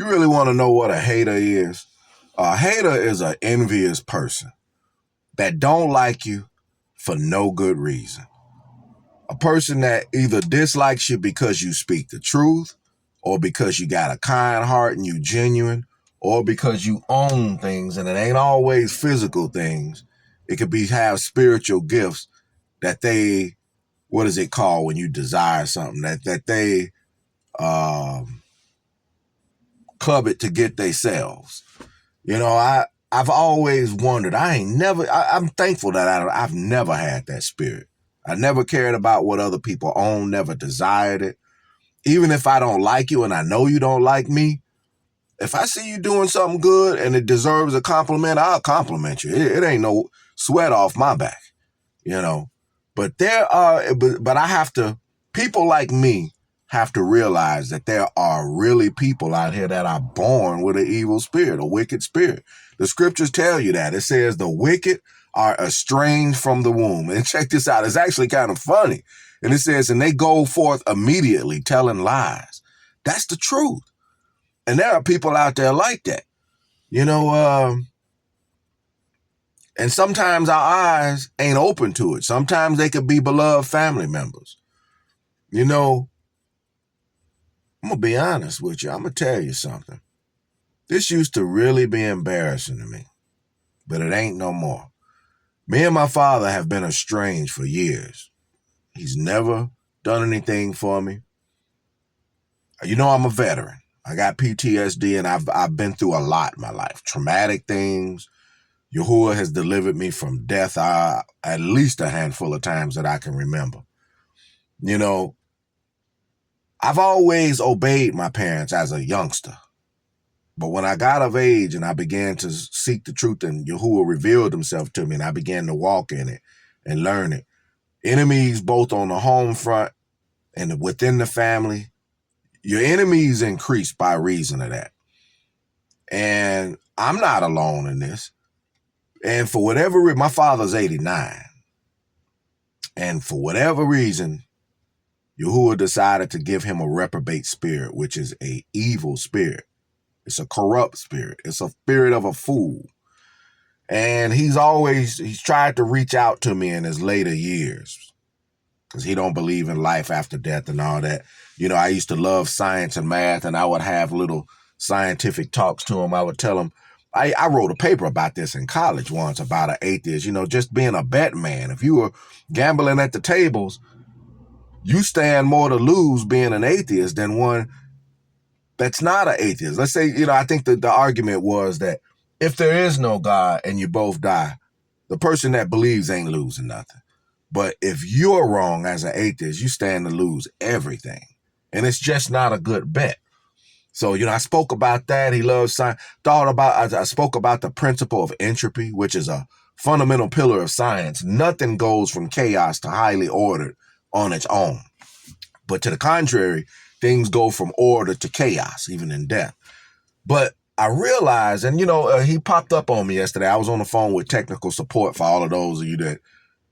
You really want to know what a hater is? A hater is an envious person that don't like you for no good reason. A person that either dislikes you because you speak the truth, or because you got a kind heart and you genuine, or because you own things, and it ain't always physical things. It could be have spiritual gifts that they, what is it called when you desire something that they covet to get themselves. I've always wondered. I'm thankful that I've never had that spirit. I never cared about what other people own, never desired it. Even if I don't like you and I know you don't like me, if I see you doing something good and it deserves a compliment, I'll compliment you. It ain't no sweat off my back, you know. But I have to, people like me have to realize that there are really people out here that are born with an evil spirit, a wicked spirit. The scriptures tell you that. It says the wicked are estranged from the womb. And check this out. It's actually kind of funny. And it says, and they go forth immediately telling lies. That's the truth. And there are people out there like that, and sometimes our eyes ain't open to it. Sometimes they could be beloved family members. I'm going to be honest with you. I'm going to tell you something. This used to really be embarrassing to me, but it ain't no more. Me and my father have been estranged for years. He's never done anything for me. I'm a veteran. I got PTSD and I've been through a lot in my life. Traumatic things. Yahuwah has delivered me from death at least a handful of times that I can remember. I've always obeyed my parents as a youngster. But when I got of age and I began to seek the truth and Yahuwah revealed himself to me and I began to walk in it and learn it, enemies both on the home front and within the family, your enemies increase by reason of that. And I'm not alone in this. And for whatever reason, my father's 89. And for whatever reason, Yahuwah decided to give him a reprobate spirit, which is an evil spirit. It's a corrupt spirit. It's a spirit of a fool. And he's tried to reach out to me in his later years because he don't believe in life after death and all that. I used to love science and math, and I would have little scientific talks to him. I would tell him, I wrote a paper about this in college once about an atheist, just being a bet man. If you were gambling at the tables, you stand more to lose being an atheist than one that's not an atheist. Let's say, I think that the argument was that if there is no God and you both die, the person that believes ain't losing nothing. But if you're wrong as an atheist, you stand to lose everything. And it's just not a good bet. So, I spoke about that. He loves science. I spoke about the principle of entropy, which is a fundamental pillar of science. Nothing goes from chaos to highly ordered on its own. But to the contrary, things go from order to chaos, even in death. But I realized, and he popped up on me yesterday. I was on the phone with technical support for all of those of you that,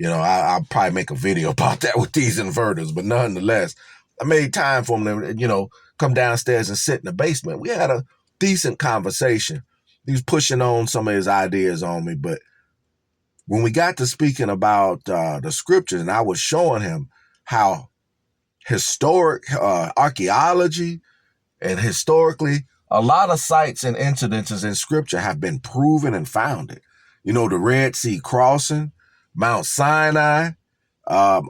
I'll probably make a video about that with these inverters. But nonetheless, I made time for him to, come downstairs and sit in the basement. We had a decent conversation. He was pushing on some of his ideas on me. But when we got to speaking about the scriptures, and I was showing him how historic archaeology and historically, a lot of sites and incidences in scripture have been proven and founded. The Red Sea crossing, Mount Sinai, where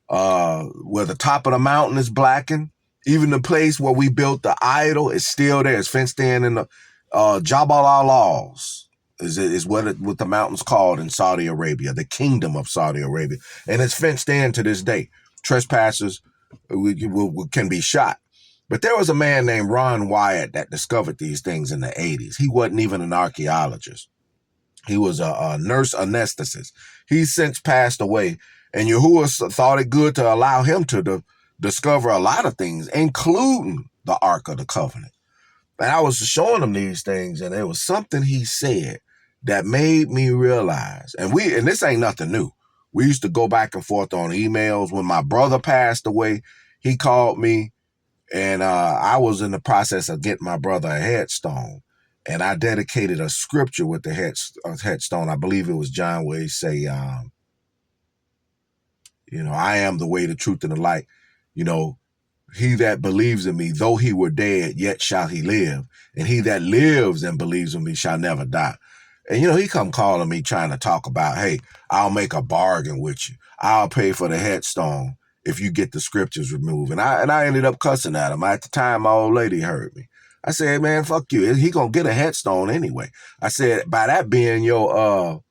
the top of the mountain is blackened. Even the place where we built the idol is still there. It's fenced in the Jabal al-Laws is what the mountain's called in Saudi Arabia, the kingdom of Saudi Arabia. And it's fenced in to this day. Trespassers can be shot. But there was a man named Ron Wyatt that discovered these things in the 80s. He wasn't even an archaeologist. He was a nurse anesthetist. He's since passed away. And Yahuwah thought it good to allow him to discover a lot of things, including the Ark of the Covenant. And I was showing him these things, and there was something he said that made me realize, and this ain't nothing new. We used to go back and forth on emails. When my brother passed away, he called me And I was in the process of getting my brother a headstone. And I dedicated a scripture with the headstone. I believe it was John where he say, you know, I am the way, the truth, and the light. You know, he that believes in me, though he were dead, yet shall he live. And he that lives and believes in me shall never die. And, you know, he come calling me trying to talk about, hey, I'll make a bargain with you. I'll pay for the headstone if you get the scriptures removed. And I ended up cussing at him. At the time, my old lady heard me. I said, man, fuck you. He gonna get a headstone anyway. I said, by that being your,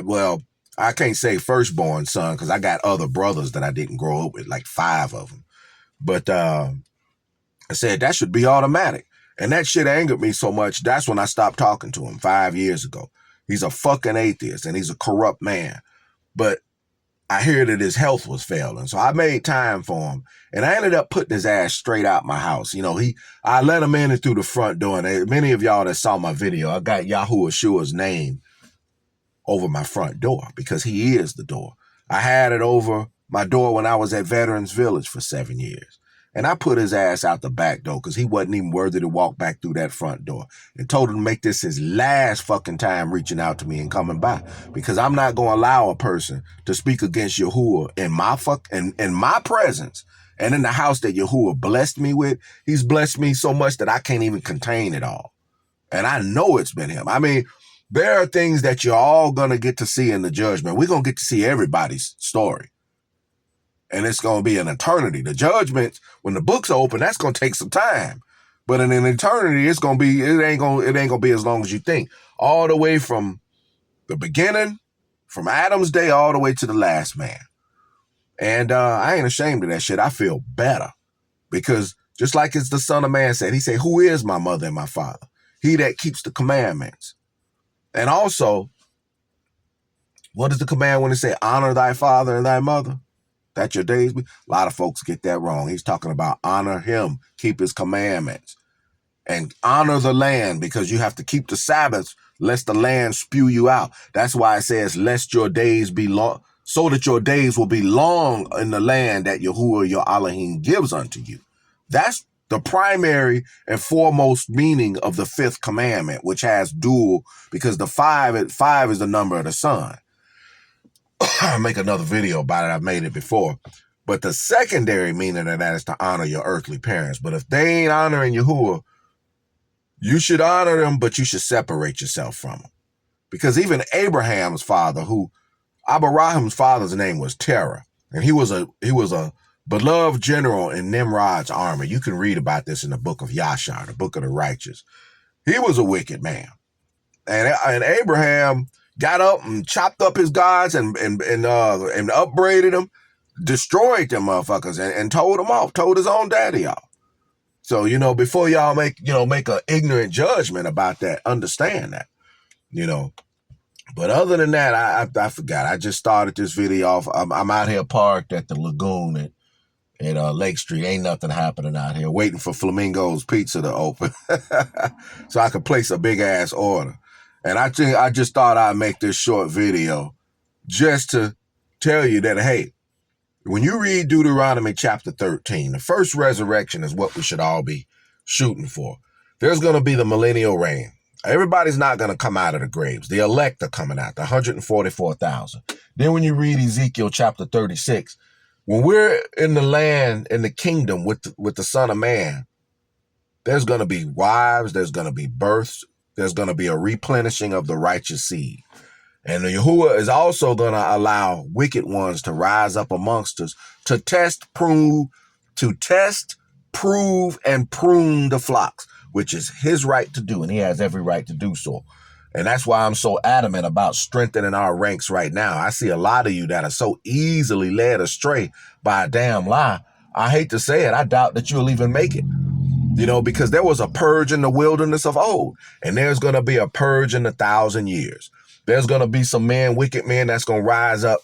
well, I can't say firstborn son because I got other brothers that I didn't grow up with, like 5 of them. But I said, that should be automatic. And that shit angered me so much. That's when I stopped talking to him 5 years ago. He's a fucking atheist and he's a corrupt man. But I hear that his health was failing. So I made time for him. And I ended up putting his ass straight out my house. You know, I let him in and through the front door. And many of y'all that saw my video, I got Yahuwah's name over my front door because he is the door. I had it over my door when I was at Veterans Village for 7 years. And I put his ass out the back door because he wasn't even worthy to walk back through that front door, and told him to make this his last fucking time reaching out to me and coming by, because I'm not going to allow a person to speak against Yahuwah in my presence and in the house that Yahuwah blessed me with. He's blessed me so much that I can't even contain it all. And I know it's been him. I mean, there are things that you're all going to get to see in the judgment. We're going to get to see everybody's story. And it's going to be an eternity. The judgment, when the books are open, that's going to take some time. But in an eternity, it ain't going to be as long as you think. All the way from the beginning, from Adam's day, all the way to the last man. And I ain't ashamed of that shit. I feel better. Because just like as the Son of Man said, he said, who is my mother and my father? He that keeps the commandments. And also, what is the command when it say, honor thy father and thy mother, that your days be? A lot of folks get that wrong. He's talking about honor him, keep his commandments, and honor the land, because you have to keep the Sabbath lest the land spew you out. That's why it says, lest your days be long, so that your days will be long in the land that Yahuwah your Elohim gives unto you. That's the primary and foremost meaning of the 5th commandment, which has dual, because the 5 is the number of the sun. I'll make another video about it. I've made it before. But the secondary meaning of that is to honor your earthly parents. But if they ain't honoring Yahuwah, you should honor them, but you should separate yourself from them. Because even Abraham's father, Abraham's father's name was Terah, and he was a beloved general in Nimrod's army. You can read about this in the book of Yashar, the book of the righteous. He was a wicked man. And Abraham got up and chopped up his gods and upbraided them, destroyed them motherfuckers, and told them off, told his own daddy off. So, you know, before y'all make an ignorant judgment about that, understand that, you know. But other than that, I forgot. I just started this video off. I'm out here parked at the lagoon at Lake Street. Ain't nothing happening out here. Waiting for Flamingo's Pizza to open so I could place a big ass order. And I just thought I'd make this short video just to tell you that, hey, when you read Deuteronomy chapter 13, the first resurrection is what we should all be shooting for. There's going to be the millennial reign. Everybody's not going to come out of the graves. The elect are coming out, the 144,000. Then when you read Ezekiel chapter 36, when we're in the land, in the kingdom with the Son of Man, there's going to be wives, there's going to be births, there's going to be a replenishing of the righteous seed. And Yahuwah is also going to allow wicked ones to rise up amongst us to test, prove, and prune the flocks, which is his right to do, and he has every right to do so. And that's why I'm so adamant about strengthening our ranks right now. I see a lot of you that are so easily led astray by a damn lie. I hate to say it, I doubt that you'll even make it. You know, because there was a purge in the wilderness of old, and there's going to be a purge in 1,000 years. There's going to be some wicked men that's going to rise up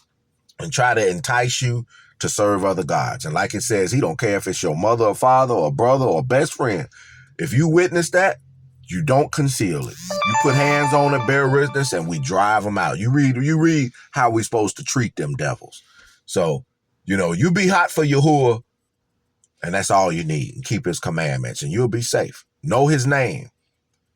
and try to entice you to serve other gods. And like it says, he don't care if it's your mother or father or brother or best friend. If you witness that, you don't conceal it. You put hands on it, bear witness, and we drive them out. You read how we're supposed to treat them devils. So, you know, you be hot for Yahuwah, And that's all you need. And keep his commandments and you'll be safe. Know his name.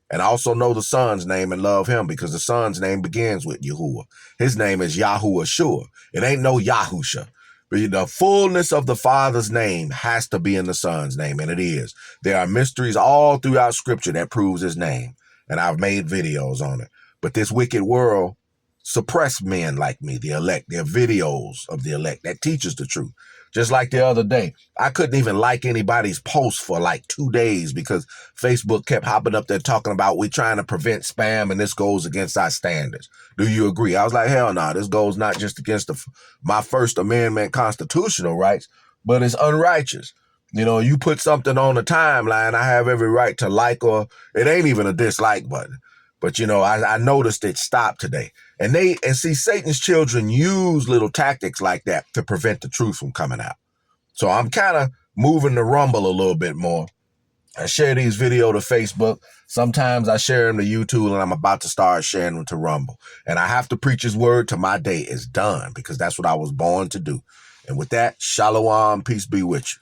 And also know the son's name and love him, because the son's name begins with Yahuwah. His name is Yahushua. It ain't no Yahusha. But the fullness of the Father's name has to be in the Son's name, and it is. There are mysteries all throughout Scripture that proves his name, and I've made videos on it. But this wicked world suppress men like me, the elect. There are videos of the elect that teaches the truth. Just like the other day, I couldn't even like anybody's post for like 2 days because Facebook kept hopping up there talking about we're trying to prevent spam and this goes against our standards. Do you agree? I was like, hell no, this goes not just against my First Amendment constitutional rights, but it's unrighteous. You know, you put something on the timeline, I have every right to like, or it ain't even a dislike button. But, you know, I noticed it stopped today. And see, Satan's children use little tactics like that to prevent the truth from coming out. So I'm kind of moving the Rumble a little bit more. I share these videos to Facebook. Sometimes I share them to YouTube, and I'm about to start sharing them to Rumble. And I have to preach his word till my day is done, because that's what I was born to do. And with that, shalom, peace be with you.